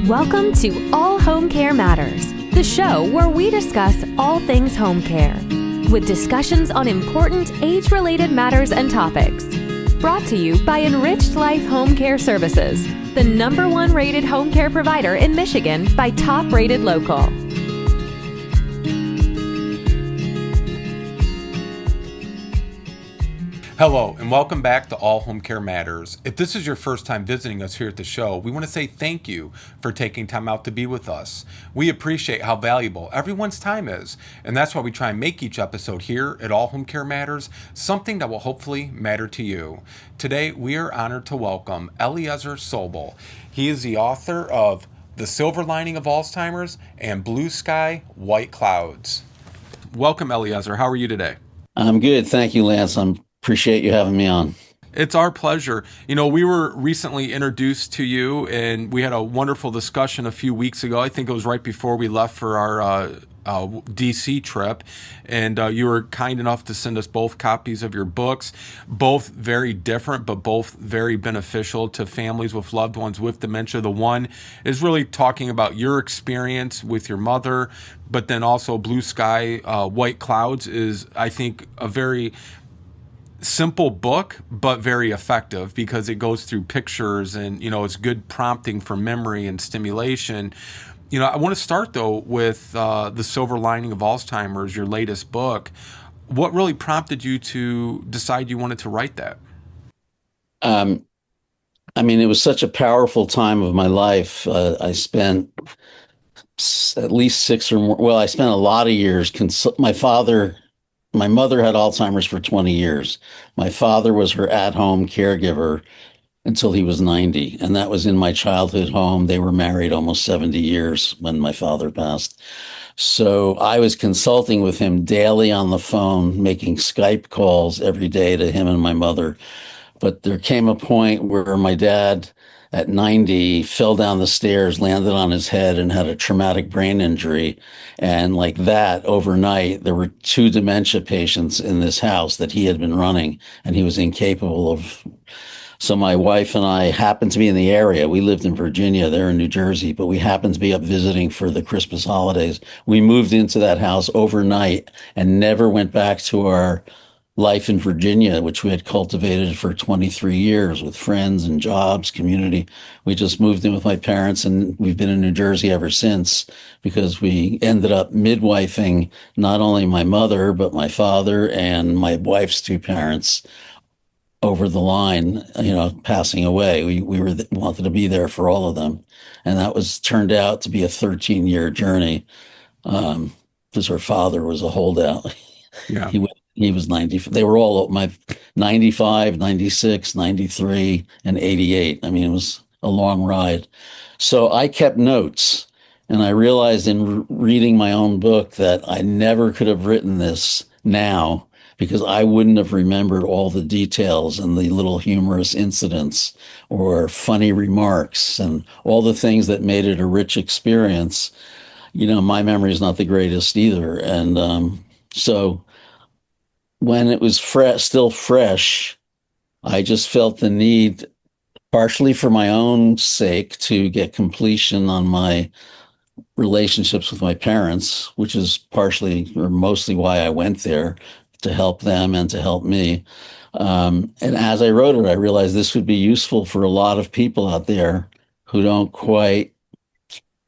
Welcome to All Home Care Matters, the show where we discuss all things home care, with discussions on important age-related matters and topics. Brought to you by Enriched Life Home Care Services, the #1 rated home care provider in Michigan by Top Rated Local. Hello, and welcome back to All Home Care Matters. If this is your first time visiting us here at the show, we want to say thank you for taking time out to be with us. We appreciate how valuable everyone's time is, and that's why we try and make each episode here at All Home Care Matters something that will hopefully matter to you. Today, we are honored to welcome Eliezer Sobel. He is the author of The Silver Lining of Alzheimer's and Blue Sky, White Clouds. Welcome, Eliezer. How are you today? I'm good. Thank you, Lance. Appreciate you having me on. It's our pleasure. You know, we were recently introduced to you, and we had a wonderful discussion a few weeks ago. I think it was right before we left for our DC trip, and you were kind enough to send us both copies of your books, both very different, but both very beneficial to families with loved ones with dementia. The one is really talking about your experience with your mother, but then also Blue Sky, White Clouds is, I think, a very simple book, but very effective because it goes through pictures and, you know, it's good prompting for memory and stimulation. You know, I want to start, though, with The Silver Lining of Alzheimer's, your latest book. What really prompted you to decide you wanted to write that? It was such a powerful time of my life. I spent at least 6 or more, well, I spent a lot of years. My mother had Alzheimer's for 20 years. My father was her at-home caregiver until he was 90. And that was in my childhood home. They were married almost 70 years when my father passed. So I was consulting with him daily on the phone, making Skype calls every day to him and my mother. But there came a point where my dad, at 90, fell down the stairs, landed on his head, and had a traumatic brain injury. And like that, overnight, there were 2 dementia patients in this house that he had been running, and he was incapable of. So my wife and I happened to be in the area. We lived in Virginia, they're in New Jersey, but we happened to be up visiting for the Christmas holidays. We moved into that house overnight and never went back to our life in Virginia, which we had cultivated for 23 years with friends and jobs, community. We just moved in with my parents, and we've been in New Jersey ever since because we ended up midwifing not only my mother, but my father and my wife's 2 parents over the line, passing away. We wanted to be there for all of them. And that turned out to be a 13-year journey because her father was a holdout. Yeah. He was 90. They were all 95, 96, 93, and 88. It was a long ride. So I kept notes, and I realized in reading my own book that I never could have written this now because I wouldn't have remembered all the details and the little humorous incidents or funny remarks and all the things that made it a rich experience. My memory is not the greatest either. And so when it was still fresh, I just felt the need, partially for my own sake, to get completion on my relationships with my parents, which is partially or mostly why I went there, to help them and to help me. And as I wrote it, I realized this would be useful for a lot of people out there who don't quite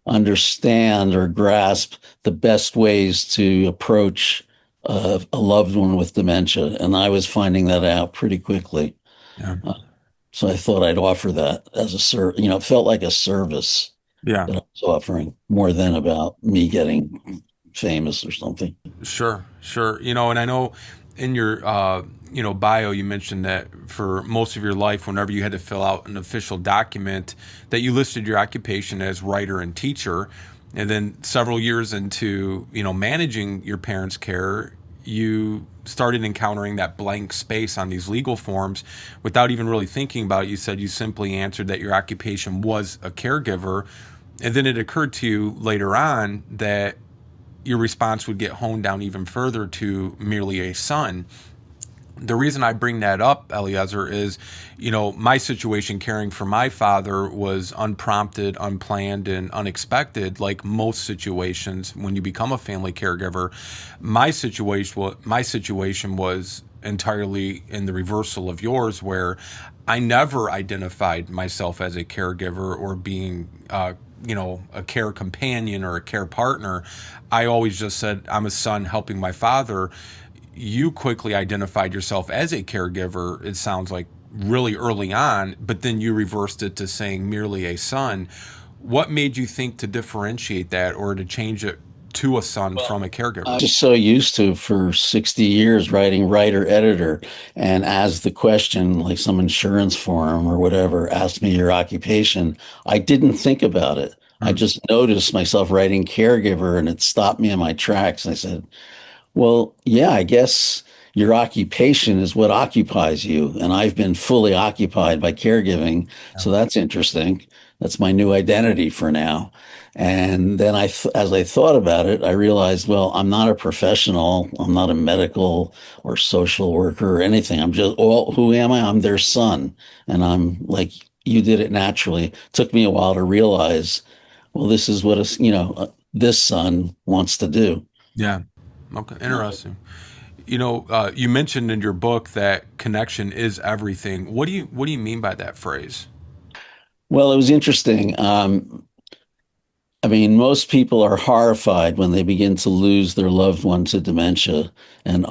understand or grasp the best ways to approach a loved one with dementia. And I was finding that out pretty quickly. Yeah. So I thought I'd offer that as a it felt like a service. Yeah. That I was offering more than about me getting famous or something. Sure. And I know in your, bio, you mentioned that for most of your life, whenever you had to fill out an official document, that you listed your occupation as writer and teacher. And then several years into, managing your parents' care, you started encountering that blank space on these legal forms without even really thinking about it. You said you simply answered that your occupation was a caregiver. And then it occurred to you later on that your response would get honed down even further to merely a son. The reason I bring that up, Eliezer, is, my situation caring for my father was unprompted, unplanned, and unexpected. Like most situations, when you become a family caregiver, my situation was entirely in the reversal of yours, where I never identified myself as a caregiver or being, a care companion or a care partner. I always just said I'm a son helping my father. You quickly identified yourself as a caregiver, it sounds like, really early on, but then you reversed it to saying merely a son. What made you think to differentiate that or to change it to a son from a I'm caregiver? just so used to for 60 years writing writer editor. And as the question, like some insurance form or whatever, asked me your occupation, I didn't think about it. I Mm. just noticed myself writing caregiver and it stopped me in my tracks. And I said, well, yeah, I guess your occupation is what occupies you. And I've been fully occupied by caregiving. Yeah. So that's interesting. That's my new identity for now. And then as I thought about it, I realized, well, I'm not a professional. I'm not a medical or social worker or anything. Who am I? I'm their son. And I'm like, you did it naturally. Took me a while to realize, well, this is what this son wants to do. Yeah. Okay. Interesting. You mentioned in your book that connection is everything. What do you mean by that phrase? Well, it was interesting. I mean, most people are horrified when they begin to lose their loved one to dementia, and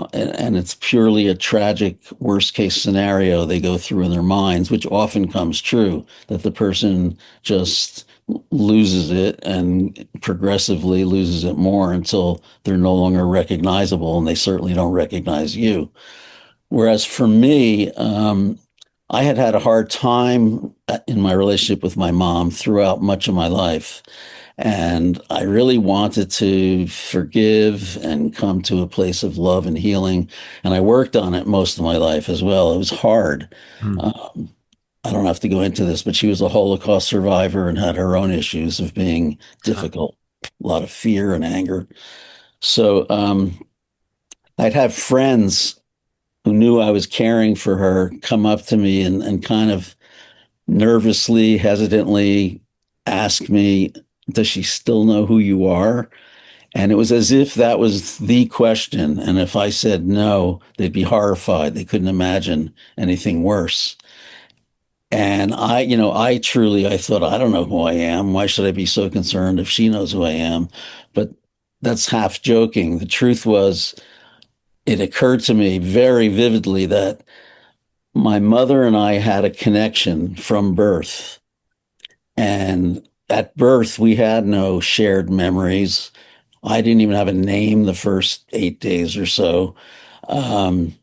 it's purely a tragic worst case scenario they go through in their minds, which often comes true, that the person just loses it and progressively loses it more until they're no longer recognizable, and they certainly don't recognize you. Whereas for me, I had had a hard time in my relationship with my mom throughout much of my life. And I really wanted to forgive and come to a place of love and healing. And I worked on it most of my life as well. It was hard. Mm. Um, I don't have to go into this, but she was a Holocaust survivor and had her own issues of being Sure. difficult, a lot of fear and anger. So I'd have friends who knew I was caring for her come up to me and kind of nervously, hesitantly ask me, does she still know who you are? And it was as if that was the question. And if I said no, they'd be horrified. They couldn't imagine anything worse. And I thought, I don't know who I am. Why should I be so concerned if she knows who I am? But that's half joking. The truth was, it occurred to me very vividly that my mother and I had a connection from birth. And at birth, we had no shared memories. I didn't even have a name the first 8 days or so. Um,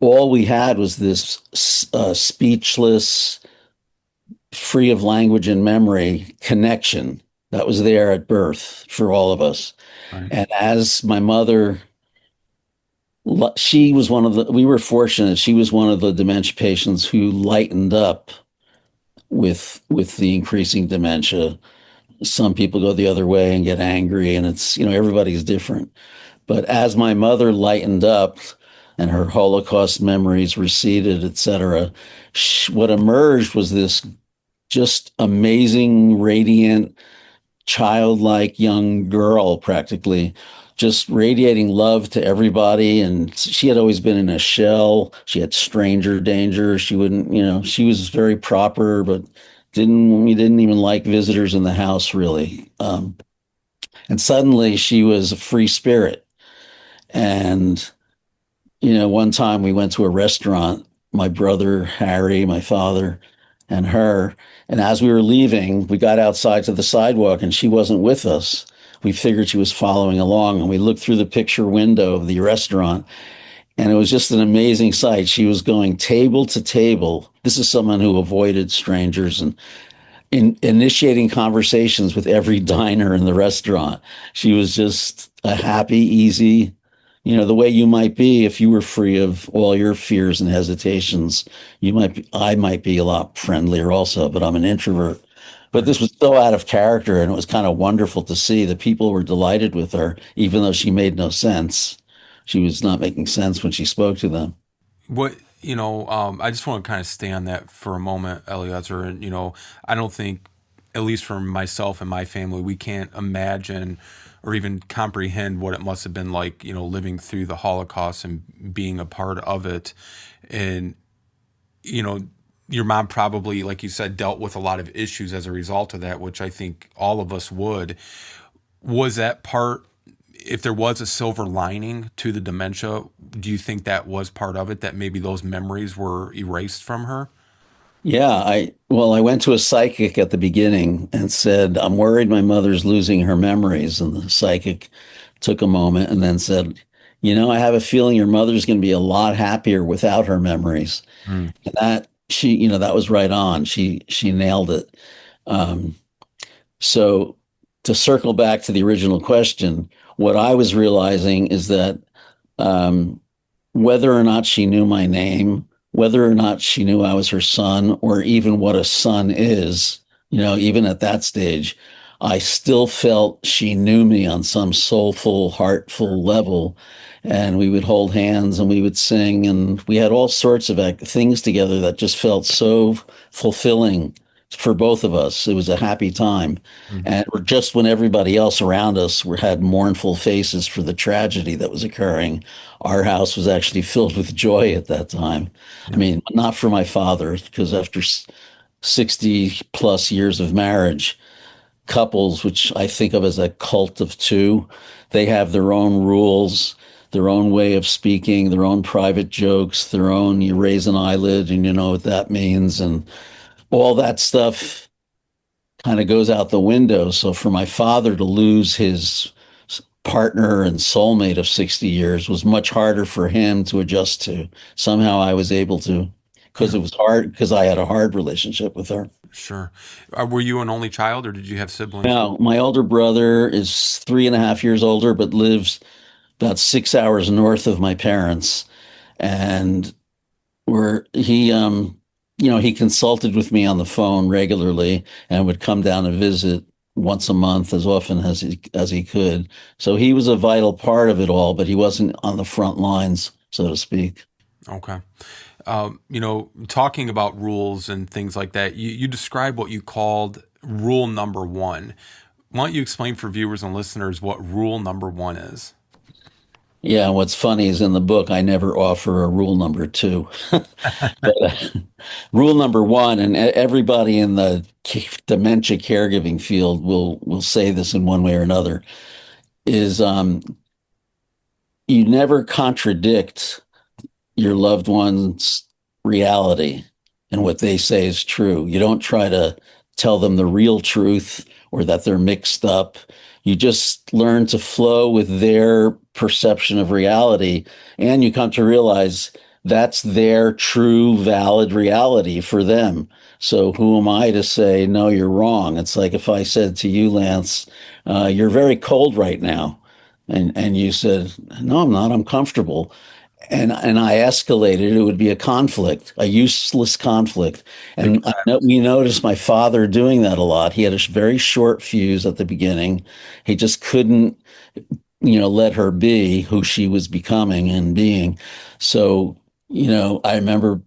all we had was this speechless, free of language and memory connection that was there at birth for all of us. Right. And as my mother, she was we were fortunate, she was one of the dementia patients who lightened up with the increasing dementia. Some people go the other way and get angry, and it's, everybody's different. But as my mother lightened up and her Holocaust memories receded, etc., what emerged was this just amazing, radiant, childlike young girl, practically, just radiating love to everybody. And she had always been in a shell. She had stranger danger. She wouldn't, she was very proper, but we didn't even like visitors in the house really. And suddenly she was a free spirit. And one time we went to a restaurant, my brother, Harry, my father, and her. And as we were leaving, we got outside to the sidewalk and she wasn't with us. We figured she was following along, and we looked through the picture window of the restaurant, and it was just an amazing sight. She was going table to table. This is someone who avoided strangers and initiating conversations with every diner in the restaurant. She was just a happy, easy, the way you might be if you were free of all your fears and hesitations. I might be a lot friendlier also, but I'm an introvert. But Right. this was so out of character, and it was kind of wonderful to see. The people were delighted with her, even though she made no sense. She was not making sense when she spoke to them. What, I just want to kind of stay on that for a moment, Eliezer. And, I don't think, at least for myself and my family, we can't imagine or even comprehend what it must have been like, living through the Holocaust and being a part of it. And, you know, your mom probably, like you said, dealt with a lot of issues as a result of that, which I think all of us would. Was that part, if there was a silver lining to the dementia, do you think that was part of it, that maybe those memories were erased from her? Yeah, I went to a psychic at the beginning and said, I'm worried my mother's losing her memories. And the psychic took a moment and then said, I have a feeling your mother's going to be a lot happier without her memories. Mm. And that was right on. She nailed it. Um, so to circle back to the original question, what I was realizing is that um, whether or not she knew my name, whether or not she knew I was her son, or even what a son is, even at that stage, I still felt she knew me on some soulful, heartful level. And we would hold hands and we would sing, and we had all sorts of things together that just felt so fulfilling for both of us. It was a happy time. Mm. And just when everybody else around us had mournful faces for the tragedy that was occurring, our house was actually filled with joy at that time. I Yeah. mean, not for my father, because after 60 plus years of marriage, couples, which I think of as a cult of two, they have their own rules, their own way of speaking, their own private jokes, their own, you raise an eyelid and you know what that means. And all that stuff kind of goes out the window. So for my father to lose his partner and soulmate of 60 years was much harder for him to adjust to. Somehow I was able to, because Yeah. it was hard, because I had a hard relationship with her. Sure. Were you an only child, or did you have siblings? Now, my older brother is 3.5 years older, but lives about 6 hours north of my parents. And where he consulted with me on the phone regularly and would come down and visit once a month as often as he could. So he was a vital part of it all, but he wasn't on the front lines, so to speak. Okay. Talking about rules and things like that, you describe what you called rule number one. Why don't you explain for viewers and listeners what rule number one is? Yeah, and what's funny is in the book, I never offer a rule number two. But rule number one, and everybody in the dementia caregiving field will say this in one way or another, is you never contradict your loved one's reality and what they say is true. You don't try to tell them the real truth or that they're mixed up. You just learn to flow with their perception of reality, and you come to realize that's their true, valid reality for them. So who am I to say, no, you're wrong? It's like if I said to you, Lance, you're very cold right now. And you said, no, I'm not. I'm comfortable. And I escalated, it would be a conflict, a useless conflict. And we noticed my father doing that a lot. He had a very short fuse at the beginning. He just couldn't, let her be who she was becoming and being. So, I remember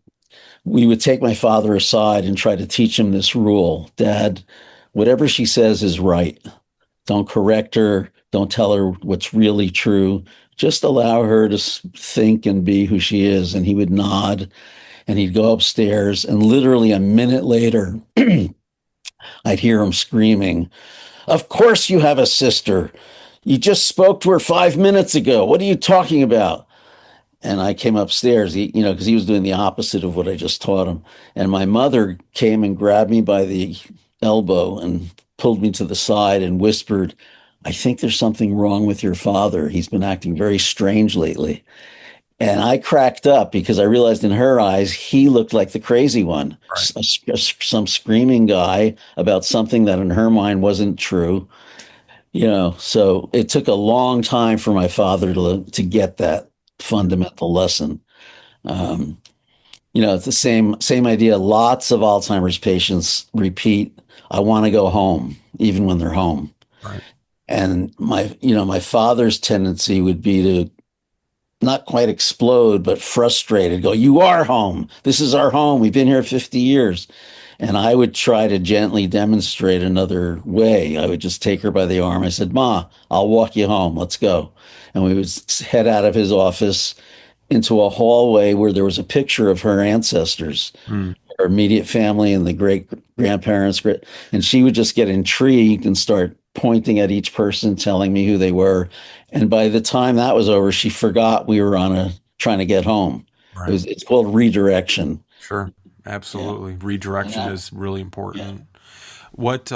we would take my father aside and try to teach him this rule. Dad, whatever she says is right. Don't correct her. Don't tell her what's really true. Just allow her to think and be who she is. And he would nod and he'd go upstairs. And literally a minute later, I'd hear him screaming, "Of course you have a sister. You just spoke to her 5 minutes ago. What are you talking about?" And I came upstairs, because he was doing the opposite of what I just taught him. And my mother came and grabbed me by the elbow and pulled me to the side and whispered, "I think there's something wrong with your father. He's been acting very strange lately." And I cracked up because I realized in her eyes, he looked like the crazy one, Right. some screaming guy about something that in her mind wasn't true. So it took a long time for my father to get that fundamental lesson. Um, it's the same idea. Lots of Alzheimer's patients repeat, "I want to go home," even when they're home. Right. And my father's tendency would be to not quite explode, but frustrated, go, "You are home. This is our home. We've been here 50 years." And I would try to gently demonstrate another way. I would just take her by the arm. I said, "Ma, I'll walk you home. Let's go." And we would head out of his office into a hallway where there was a picture of her ancestors, Mm, her immediate family and the great grandparents. And she would just get intrigued and start pointing at each person, telling me who they were. And by the time that was over, she forgot we were on a trying to get home. right. It's called redirection. Sure. Yeah. Absolutely. And Redirection that, is really yeah. important. What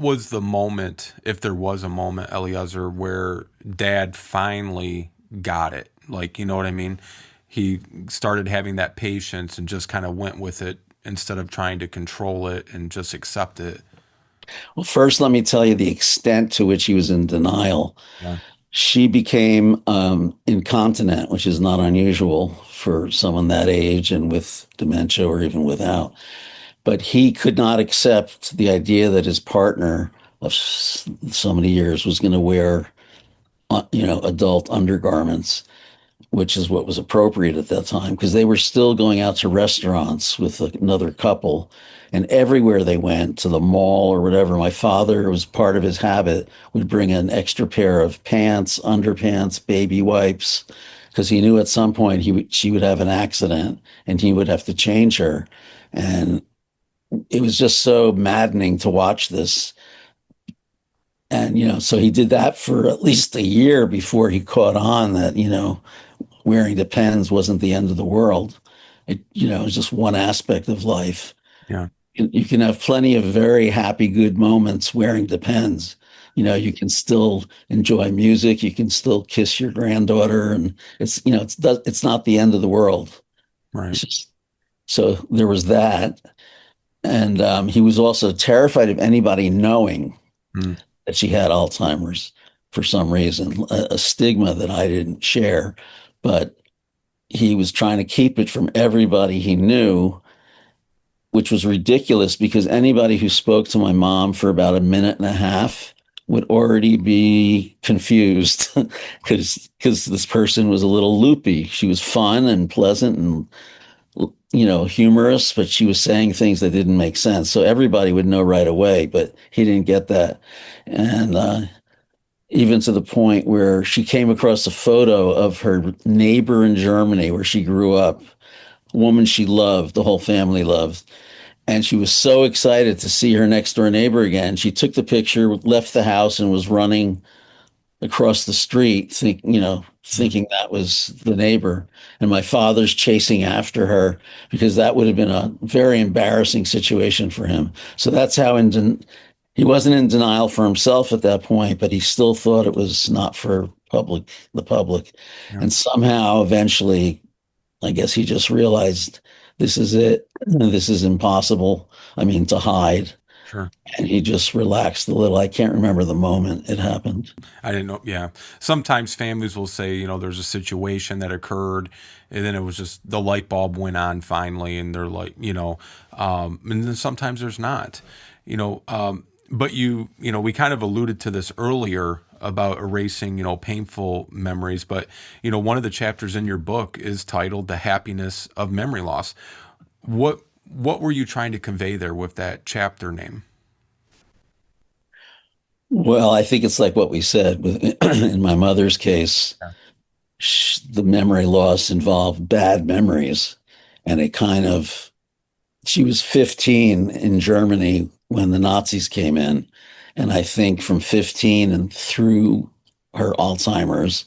was the moment, if there was a moment, Eliezer, where Dad finally got it? Like, you know what I mean? He started having that patience and just kind of went with it instead of trying to control it and just accept it. Well, first, let me tell you the extent to which he was in denial. Yeah. She became incontinent, which is not unusual for someone that age and with dementia or even without. But he could not accept the idea that his partner of so many years was going to wear, adult undergarments, which is what was appropriate at that time, because they were still going out to restaurants with another couple. And everywhere they went, to the mall or whatever, my father, was part of his habit, would bring an extra pair of pants, underpants, baby wipes, because he knew at some point she would have an accident and he would have to change her. And it was just so maddening to watch this. And, so he did that for at least a year before he caught on that, wearing Depends wasn't the end of the world. It was just one aspect of life. Yeah. You can have plenty of very happy, good moments wearing Depends. You can still enjoy music. You can still kiss your granddaughter, and it's not the end of the world. Right. It's just, so there was that, and he was also terrified of anybody knowing Mm, that she had Alzheimer's for some reason, a stigma that I didn't share, but he was trying to keep it from everybody he knew, which was ridiculous because anybody who spoke to my mom for about a minute and a half would already be confused because this person was a little loopy. She was fun and pleasant and humorous, but she was saying things that didn't make sense. So everybody would know right away, but he didn't get that. And even to the point where she came across a photo of her neighbor in Germany where she grew up, a woman she loved, the whole family loved. And she was so excited to see her next door neighbor again. She took the picture, left the house, and was running across the street, mm, thinking that was the neighbor. And my father's chasing after her because that would have been a very embarrassing situation for him. So that's how he wasn't in denial for himself at that point, but he still thought it was not for the public. yeah. And somehow, eventually, I guess he just realized this is it. This is impossible. I mean, to hide. Sure. And he just relaxed a little. I can't remember the moment it happened. I didn't know. Yeah. Sometimes families will say, there's a situation that occurred and then it was just the light bulb went on finally. And they're like, and then sometimes there's not, but we kind of alluded to this earlier about erasing, painful memories. But, one of the chapters in your book is titled The Happiness of Memory Loss. What were you trying to convey there with that chapter name? Well, I think it's like what we said in my mother's case, the memory loss involved bad memories. And she was 15 in Germany when the Nazis came in. And I think from 15 and through her Alzheimer's,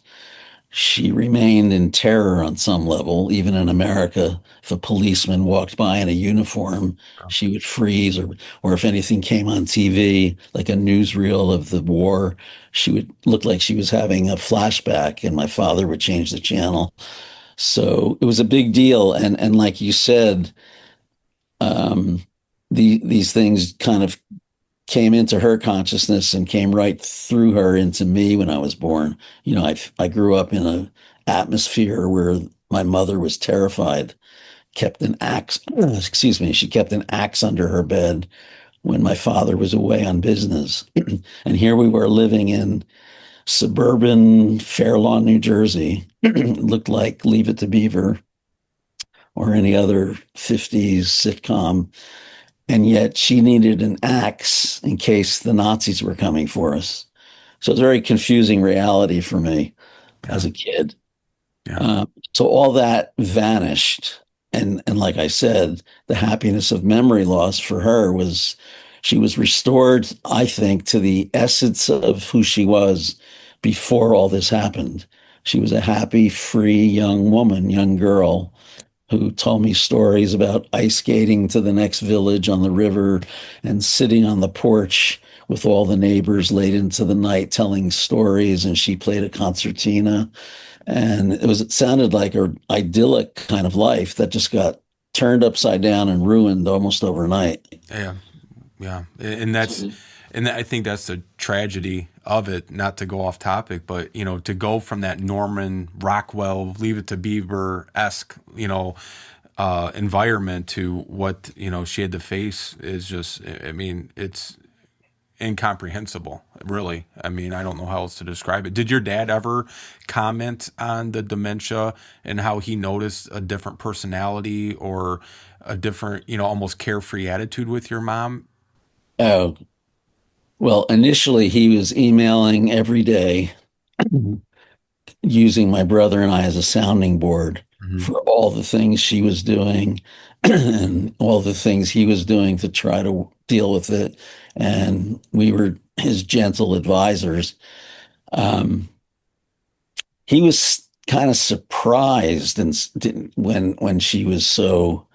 she remained in terror on some level. Even in America, if a policeman walked by in a uniform, she would freeze, or if anything came on TV, like a newsreel of the war, she would look like she was having a flashback, and my father would change the channel. So it was a big deal. And like you said, um, these things kind of came into her consciousness and came right through her into me when I was born. I grew up in an atmosphere where my mother was terrified, kept an axe, excuse me, she kept an axe under her bed when my father was away on business. And here we were living in suburban Fair Lawn, New Jersey. It looked like Leave It to Beaver or any other 50s sitcom. And yet she needed an axe in case the Nazis were coming for us. So it's a very confusing reality for me Yeah. as a kid. Yeah. So all that vanished. And like I said, the happiness of memory loss for her was she was restored, I think, to the essence of who she was before all this happened. She was a happy, free young woman, young girl who told me stories about ice skating to the next village on the river and sitting on the porch with all the neighbors late into the night telling stories. And she played a concertina. And it sounded like an idyllic kind of life that just got turned upside down and ruined almost overnight. Yeah. Yeah. And I think that's the tragedy of it, not to go off topic, but, to go from that Norman Rockwell, Leave It to Beaver-esque, environment to what, she had to face is just, I mean, it's incomprehensible, really. I mean, I don't know how else to describe it. Did your dad ever comment on the dementia and how he noticed a different personality or a different, almost carefree attitude with your mom? Oh, well, initially he was emailing every day using my brother and I as a sounding board Hmm. for all the things she was doing and all the things he was doing to try to deal with it. And we were his gentle advisors. Um, he was kind of surprised and when she was so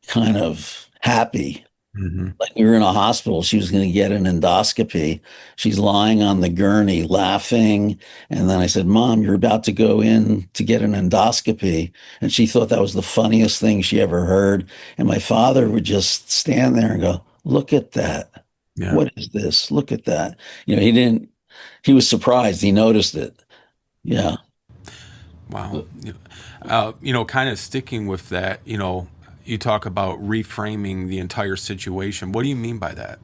kind of happy. Hmm. Like we were in a hospital, she was going to get an endoscopy. She's lying on the gurney laughing. And then I said, Mom, you're about to go in to get an endoscopy. And she thought that was the funniest thing she ever heard. And my father would just stand there and go, Look at that. Yeah. What is this? Look at that. He was surprised. He noticed it. Yeah. Wow. Kind of sticking with that, you talk about reframing the entire situation. What do you mean by that?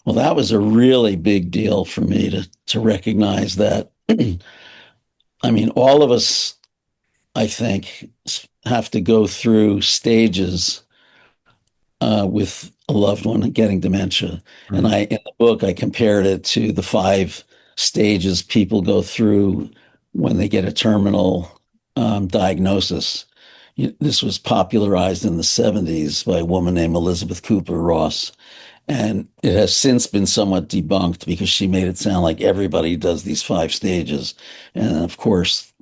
Well, that was a really big deal for me to recognize that. I mean, all of us, I think, have to go through stages with a loved one getting dementia. And Mm. in the book, I compared it to the 5 stages people go through when they get a terminal diagnosis. This was popularized in the 70s by a woman named Elizabeth Cooper Ross. And it has since been somewhat debunked because she made it sound like everybody does these 5 stages. And of course,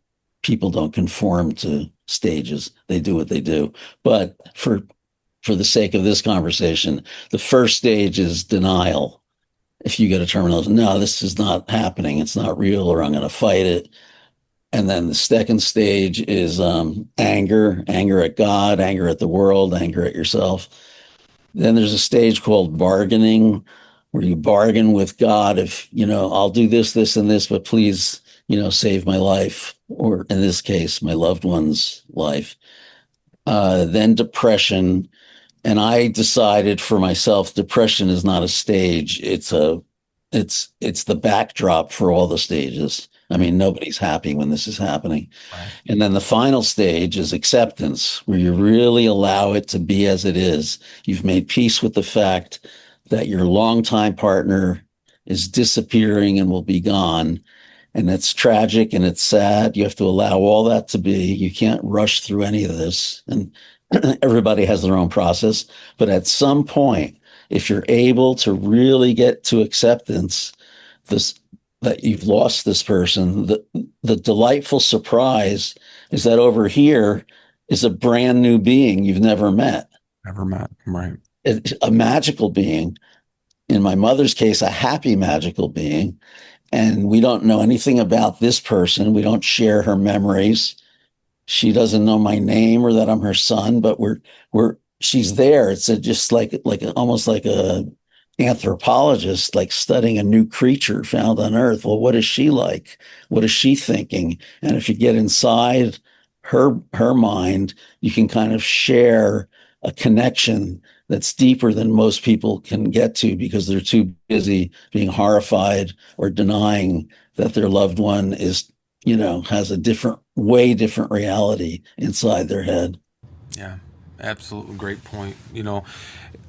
people don't conform to stages. They do what they do. But for the sake of this conversation, the first stage is denial. If you get a terminal, no, this is not happening. It's not real, or I'm going to fight it. And then the second stage is anger at God, anger at the world, anger at yourself. Then there's a stage called bargaining, where you bargain with God. If, I'll do this, this, and this, but please, save my life, or in this case, my loved one's life. Then depression. And I decided for myself, depression is not a stage. It's the backdrop for all the stages. I mean, nobody's happy when this is happening. Right. And then the final stage is acceptance, where you really allow it to be as it is. You've made peace with the fact that your longtime partner is disappearing and will be gone. And it's tragic and it's sad. You have to allow all that to be. You can't rush through any of this. And everybody has their own process. But at some point, if you're able to really get to acceptance, this that you've lost this person, the delightful surprise is that over here is a brand new being you've never met. Never met. Right. It's a magical being. In my mother's case, a happy magical being. And we don't know anything about this person. We don't share her memories. She doesn't know my name or that I'm her son, but she's there. It's just almost like a anthropologist, like studying a new creature found on Earth. Well, what is she like? What is she thinking? And if you get inside her mind, you can kind of share a connection that's deeper than most people can get to because they're too busy being horrified or denying that their loved one is, has a way different reality inside their head. Yeah, absolutely great point.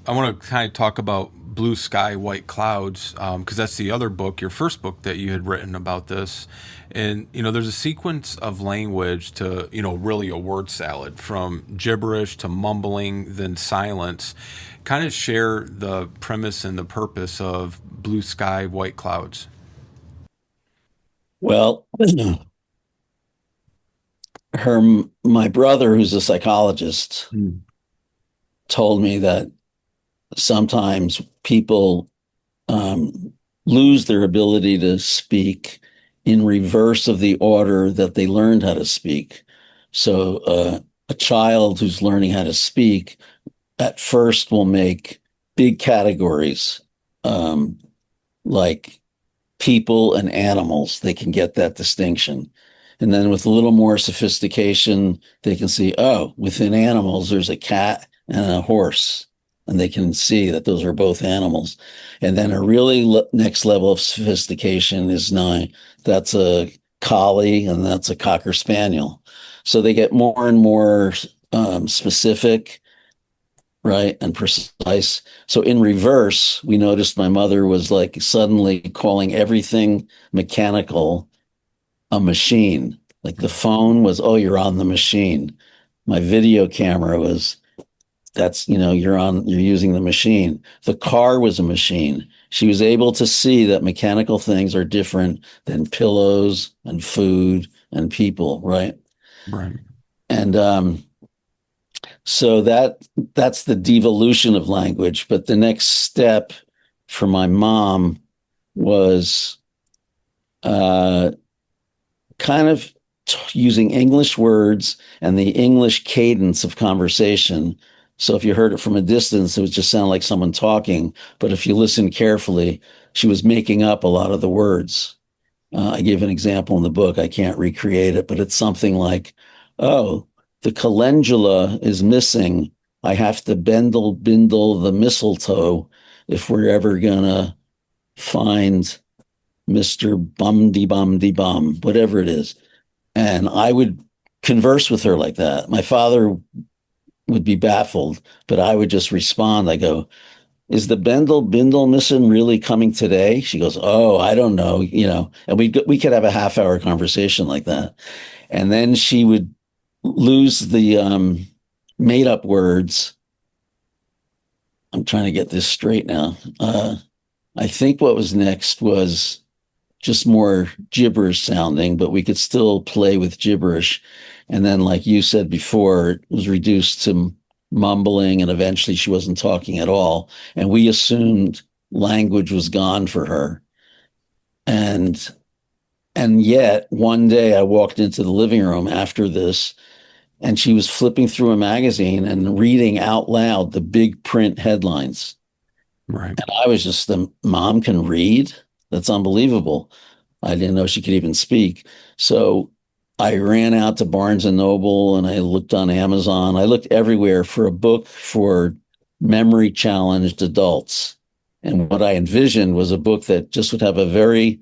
I want to kind of talk about Blue Sky, White Clouds, because that's the other book, your first book that you had written about this. And, there's a sequence of language to, really a word salad, from gibberish to mumbling, then silence. Kind of share the premise and the purpose of Blue Sky, White Clouds. Well, my brother, who's a psychologist, told me that sometimes people lose their ability to speak in reverse of the order that they learned how to speak. So a child who's learning how to speak at first will make big categories, like people and animals. They can get that distinction. And then with a little more sophistication, they can see, oh, within animals, there's a cat and a horse. And they can see that those are both animals. And then a really next level of sophistication is knowing that's a collie and that's a cocker spaniel. So they get more and more specific, right, and precise. So in reverse, we noticed my mother was like suddenly calling everything mechanical a machine. Like the phone was, oh, you're on the machine. My video camera was, you're using the machine. The car was a machine. She was able to see that mechanical things are different than pillows and food and people, right? Right. And so that's the devolution of language. But the next step for my mom was kind of using English words and the English cadence of conversation. So if you heard it from a distance, it would just sound like someone talking. But if you listen carefully, she was making up a lot of the words. I gave an example in the book. I can't recreate it, but it's something like, oh, the calendula is missing. I have to bindle the mistletoe if we're ever going to find Mr. Bum, whatever it is. And I would converse with her like that. My father would be baffled, but I would just respond. I go, is the Bindle missing really coming today? She goes, oh, I don't know, and we could have a half-hour conversation like that. And then she would lose the made-up words. I'm trying to get this straight now. I think what was next was just more gibberish sounding, but we could still play with gibberish. And then, like you said before, it was reduced to mumbling, and eventually she wasn't talking at all. And we assumed language was gone for her. And yet one day I walked into the living room after this, and she was flipping through a magazine and reading out loud the big print headlines. Right. And I was just, the mom can read? That's unbelievable. I didn't know she could even speak. So I ran out to Barnes and Noble and I looked on Amazon. I looked everywhere for a book for memory challenged adults. And what I envisioned was a book that just would have a very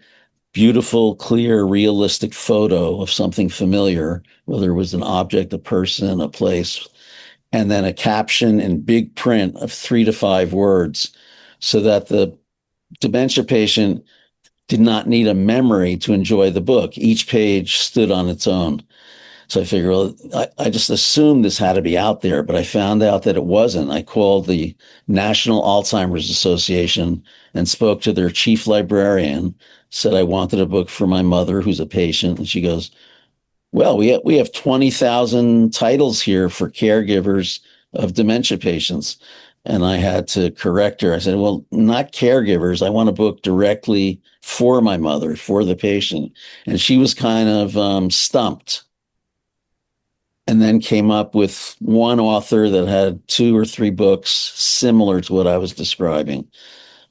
beautiful, clear, realistic photo of something familiar, whether it was an object, a person, a place, and then a caption in big print of 3 to 5 words, so that the dementia patient did not need a memory to enjoy the book. Each page stood on its own. So I figured, well, I just assumed this had to be out there, but I found out that it wasn't. I called the National Alzheimer's Association and spoke to their chief librarian, said I wanted a book for my mother, who's a patient. And she goes, well, we have 20,000 titles here for caregivers of dementia patients. And I had to correct her. I said, well, not caregivers. I want a book directly for my mother, for the patient. And she was kind of stumped. And then came up with one author that had 2 or 3 books similar to what I was describing.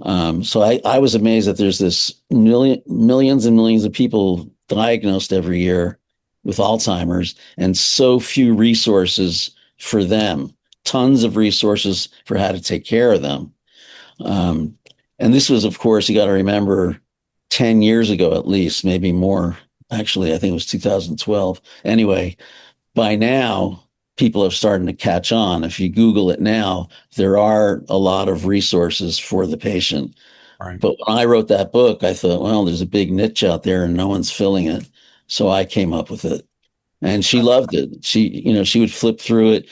So I was amazed that there's this millions and millions of people diagnosed every year with Alzheimer's and so few resources for them. tons of resources for how to take care of them. And this was, of course, you got to remember, 10 years ago at least, maybe more. Actually, I think it was 2012. Anyway, by now, people are starting to catch on. If you Google it now, there are a lot of resources for the patient. Right. But when I wrote that book, I thought, well, there's a big niche out there and no one's filling it. So I came up with it. And she loved it. She would flip through it,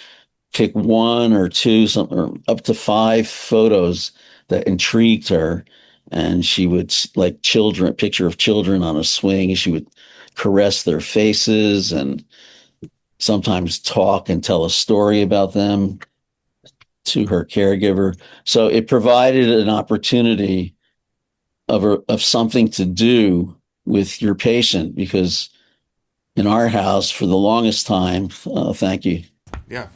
pick one or two, or up to 5 photos that intrigued her. And she would, like, picture of children on a swing. She would caress their faces and sometimes talk and tell a story about them to her caregiver. So it provided an opportunity of something to do with your patient, because in our house for the longest time, thank you. Yeah.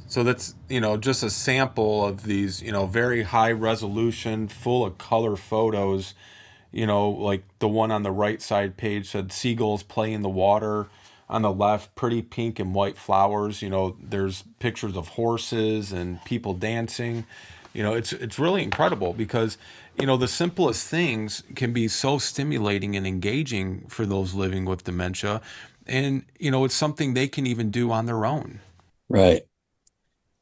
So that's, just a sample of these, very high resolution, full of color photos, like the one on the right side page said seagulls play in the water. On the left, pretty pink and white flowers. There's pictures of horses and people dancing. It's really incredible because, the simplest things can be so stimulating and engaging for those living with dementia. And, it's something they can even do on their own. Right.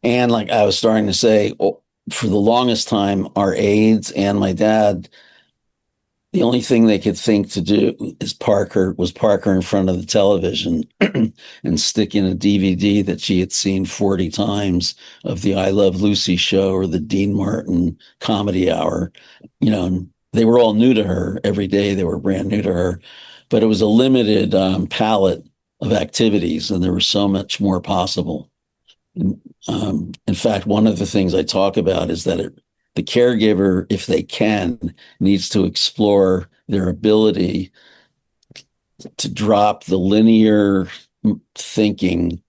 And like I was starting to say, for the longest time, our aides and my dad, the only thing they could think to do is park her in front of the television and stick in a DVD that she had seen 40 times of the I Love Lucy show or the Dean Martin Comedy Hour. And they were all new to her. Every day they were brand new to her. But it was a limited palette of activities, and there was so much more possible. In fact, one of the things I talk about is that the caregiver, if they can, needs to explore their ability to drop the linear thinking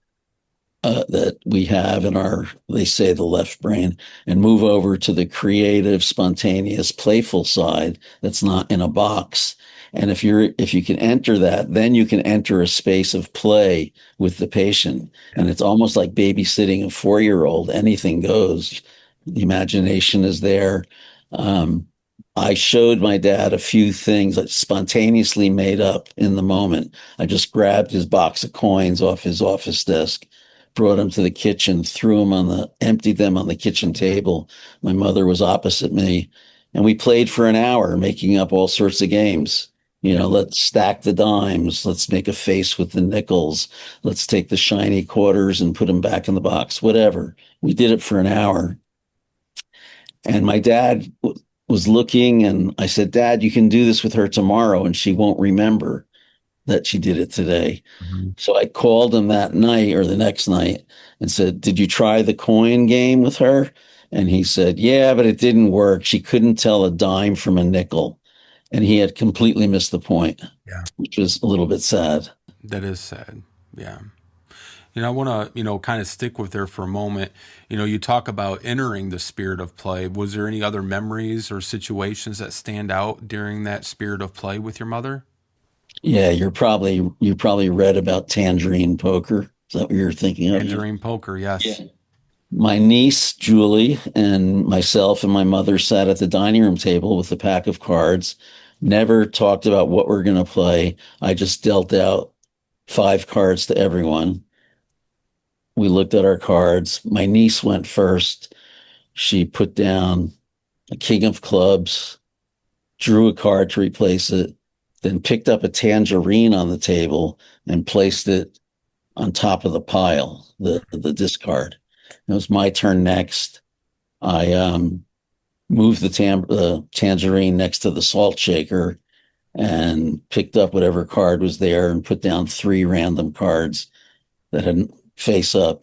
that we have in they say the left brain, and move over to the creative, spontaneous, playful side that's not in a box. And if you can enter that, then you can enter a space of play with the patient. And it's almost like babysitting a 4-year-old. Anything goes. The imagination is there. I showed my dad a few things I spontaneously made up in the moment. I just grabbed his box of coins off his office desk, brought them to the kitchen, emptied them on the kitchen table. My mother was opposite me, and we played for an hour, making up all sorts of games. Let's stack the dimes. Let's make a face with the nickels. Let's take the shiny quarters and put them back in the box, whatever. We did it for an hour. And my dad was looking, and I said, Dad, you can do this with her tomorrow, and she won't remember that she did it today. Mm-hmm. So I called him that night or the next night and said, did you try the coin game with her? And he said, yeah, but it didn't work. She couldn't tell a dime from a nickel. And he had completely missed the point, which was a little bit sad. That is sad. Yeah. I want to, kind of stick with there for a moment. You talk about entering the spirit of play. Was there any other memories or situations that stand out during that spirit of play with your mother? Yeah, you probably read about tangerine poker. Is that what you're thinking of? Tangerine poker, yes. Yeah. My niece, Julie, and myself and my mother sat at the dining room table with a pack of cards, never talked about what we're going to play. I just dealt out 5 cards to everyone. We looked at our cards. My niece went first. She put down a king of clubs, drew a card to replace it, then picked up a tangerine on the table and placed it on top of the pile, the discard. It was my turn next. I moved the tangerine next to the salt shaker and picked up whatever card was there and put down 3 random cards that had face up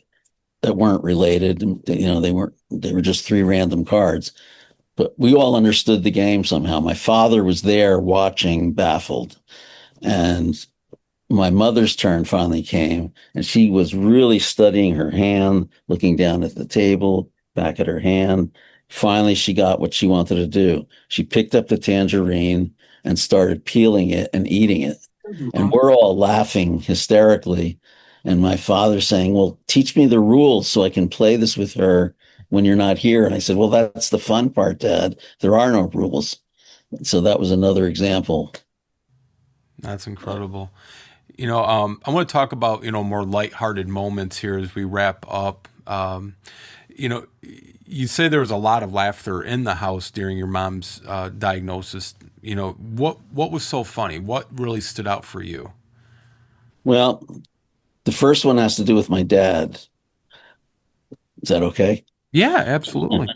that weren't related. They were just 3 random cards. But we all understood the game somehow. My father was there watching, baffled. And my mother's turn finally came, and she was really studying her hand, looking down at the table, back at her hand. Finally, she got what she wanted to do. She picked up the tangerine and started peeling it and eating it. And we're all laughing hysterically. And my father saying, well, teach me the rules so I can play this with her when you're not here. And I said, well, that's the fun part, Dad. There are no rules. So that was another example. That's incredible. I want to talk about, more lighthearted moments here as we wrap up. You know, you say there was a lot of laughter in the house during your mom's diagnosis. What was so funny? What really stood out for you? Well, the first one has to do with my dad. Is that okay? Yeah, absolutely.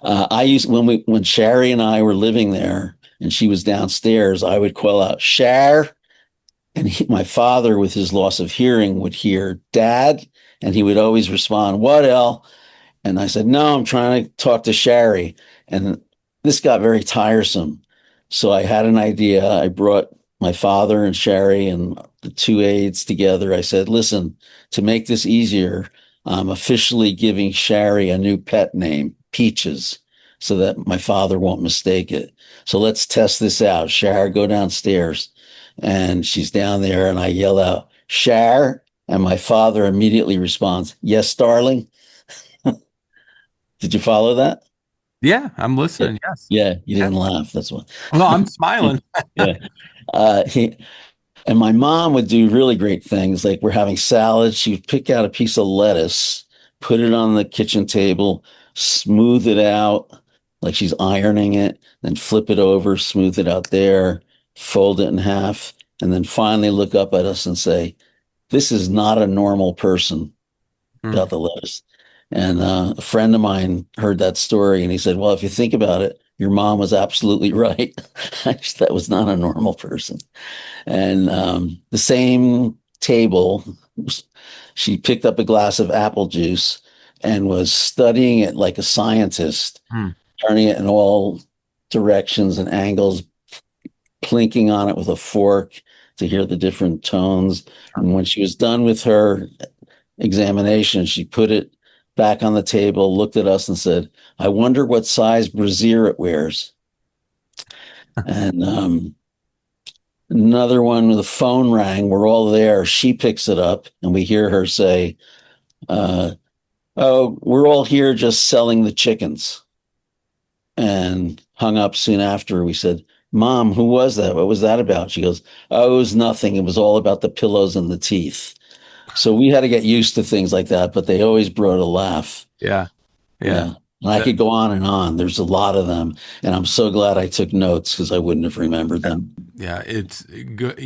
I used when Sherry and I were living there and she was downstairs, I would call out Shar, and my father, with his loss of hearing, would hear Dad, and he would always respond, "What, El?" And I said, "No, I'm trying to talk to Sherry." And this got very tiresome. So I had an idea. I brought my father and Sherry and the two aides together. I said, listen, to make this easier, I'm officially giving Sherry a new pet name, Peaches, so that my father won't mistake it. So let's test this out. Sherry, go downstairs. And she's down there, and I yell out, Sherry. And my father immediately responds, yes, darling. Did you follow that? Yeah, I'm Yeah. listening. Yes. Yeah, you Yeah. didn't laugh. That's what. No, I'm smiling. Yeah. He and my mom would do really great things. Like we're having salad, she would pick out a piece of lettuce, put it on the kitchen table, smooth it out like she's ironing it, then flip it over, smooth it out there, fold it in half, and then finally look up at us and say, "This is not a normal person." Mm. About the lettuce. And a friend of mine heard that story and he said, well, if you think about it, your mom was absolutely right. That was not a normal person. And the same table, she picked up a glass of apple juice and was studying it like a scientist, Mm. turning it in all directions and angles, plinking on it with a fork to hear the different tones. And when she was done with her examination, she put it back on the table, looked at us and said, I wonder what size brassiere it wears. And another one, the phone rang. We're all there. She picks it up and we hear her say, uh, oh, we're all here just selling the chickens. And hung up soon after. We said, Mom, who was that? What was that about? She goes, oh, it was nothing. It was all about the pillows and the teeth. So we had to get used to things like that, but they always brought a laugh. Yeah. Yeah. Yeah. And I That- could go on and on. There's a lot of them. And I'm so glad I took notes because I wouldn't have remembered them. yeah. It's good.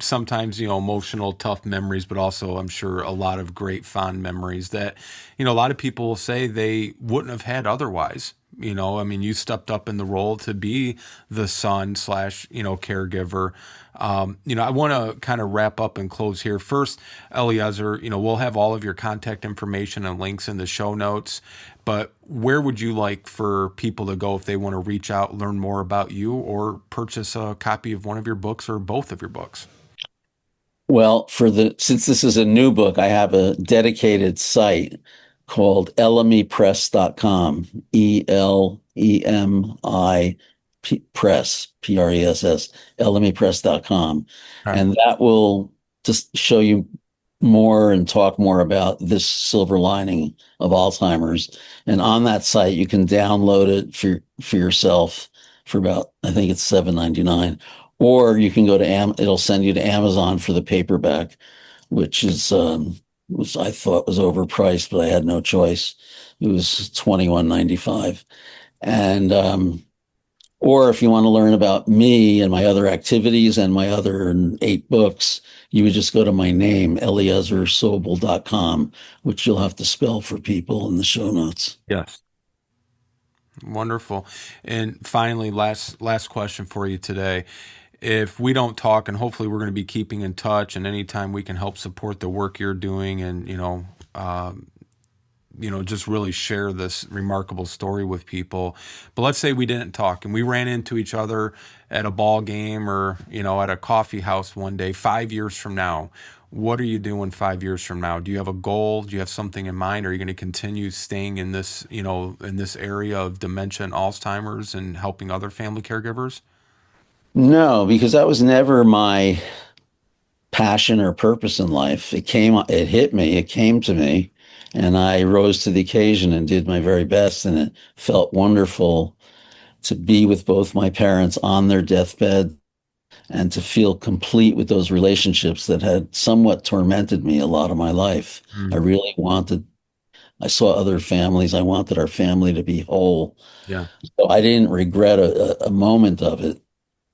Sometimes, emotional, tough memories, but also I'm sure a lot of great fond memories that, a lot of people will say they wouldn't have had otherwise. I mean, you stepped up in the role to be the son slash, caregiver. I want to kind of wrap up and close here. First, Eliezer, we'll have all of your contact information and links in the show notes, but where would you like for people to go if they want to reach out, learn more about you, or purchase a copy of one of your books or both of your books? Well, since this is a new book, I have a dedicated site called elemipress.com, ELEMI press, PRESS, elemipress.com. Right. And that will just show you more and talk more about this silver lining of Alzheimer's. And on that site, you can download it for yourself for about, I think it's $7.99. Or you can go to it'll send you to Amazon for the paperback, which is I thought was overpriced, but I had no choice. It was $21.95. And or if you want to learn about me and my other activities and my other 8 books, you would just go to my name, EliezerSobel.com, which you'll have to spell for people in the show notes. Yes. Wonderful. And finally, last question for you today. If we don't talk, and hopefully we're going to be keeping in touch, and anytime we can help support the work you're doing, and just really share this remarkable story with people. But let's say we didn't talk and we ran into each other at a ball game or, at a coffee house one day, 5 years from now. What are you doing 5 years from now? Do you have a goal? Do you have something in mind? Are you going to continue staying in this, in this area of dementia and Alzheimer's and helping other family caregivers? No, because that was never my passion or purpose in life. It hit me, it came to me, and I rose to the occasion and did my very best. And it felt wonderful to be with both my parents on their deathbed and to feel complete with those relationships that had somewhat tormented me a lot of my life. I saw other families. I wanted our family to be whole. Yeah. So I didn't regret a moment of it,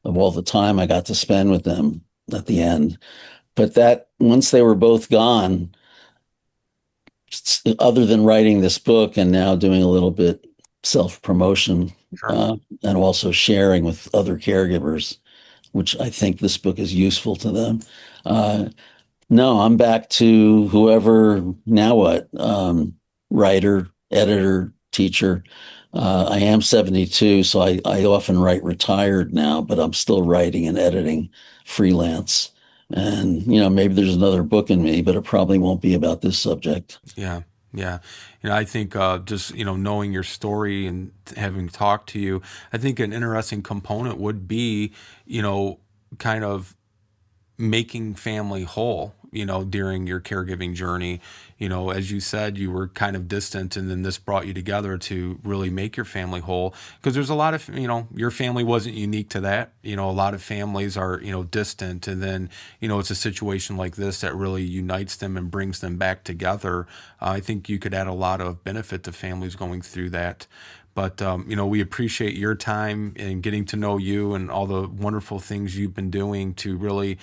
of all the time I got to spend with them at the end. But that once they were both gone, other than writing this book and now doing a little bit self-promotion, Sure. and also sharing with other caregivers, which I think this book is useful to them. No, I'm back to whoever, now what? Writer, editor, teacher. I am 72, so I often write retired now, but I'm still writing and editing freelance. And, maybe there's another book in me, but it probably won't be about this subject. Yeah. Yeah. I think just, knowing your story and having talked to you, I think an interesting component would be, kind of making family whole, during your caregiving journey. As you said, you were kind of distant, and then this brought you together to really make your family whole. Because there's a lot of, your family wasn't unique to that. A lot of families are, distant, and then, it's a situation like this that really unites them and brings them back together. I think you could add a lot of benefit to families going through that. But, we appreciate your time and getting to know you and all the wonderful things you've been doing to really,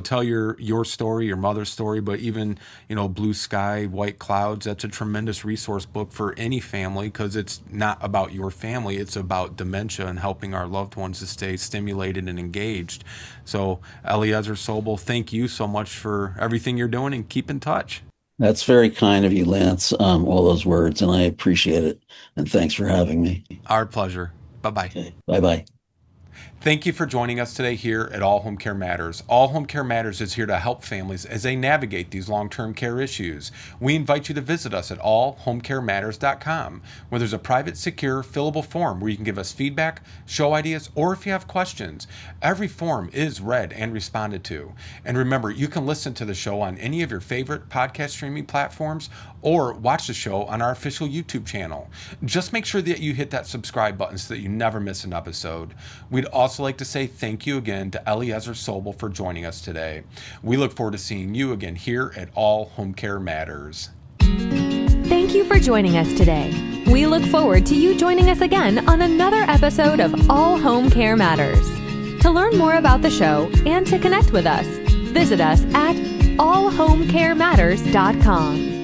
tell your story, your mother's story, but even, Blue Sky, White Clouds. That's a tremendous resource book for any family, because it's not about your family. It's about dementia and helping our loved ones to stay stimulated and engaged. So, Eliezer Sobel, thank you so much for everything you're doing, and keep in touch. That's very kind of you, Lance, all those words, and I appreciate it. And thanks for having me. Our pleasure. Bye-bye. Okay. Bye-bye. Thank you for joining us today here at All Home Care Matters. All Home Care Matters is here to help families as they navigate these long-term care issues. We invite you to visit us at allhomecarematters.com, where there's a private, secure, fillable form where you can give us feedback, show ideas, or if you have questions. Every form is read and responded to. And remember, you can listen to the show on any of your favorite podcast streaming platforms or watch the show on our official YouTube channel. Just make sure that you hit that subscribe button so that you never miss an episode. We'd also like to say thank you again to Eliezer Sobel for joining us today. We look forward to seeing you again here at All Home Care Matters. Thank you for joining us today. We look forward to you joining us again on another episode of All Home Care Matters. To learn more about the show and to connect with us, visit us at allhomecarematters.com.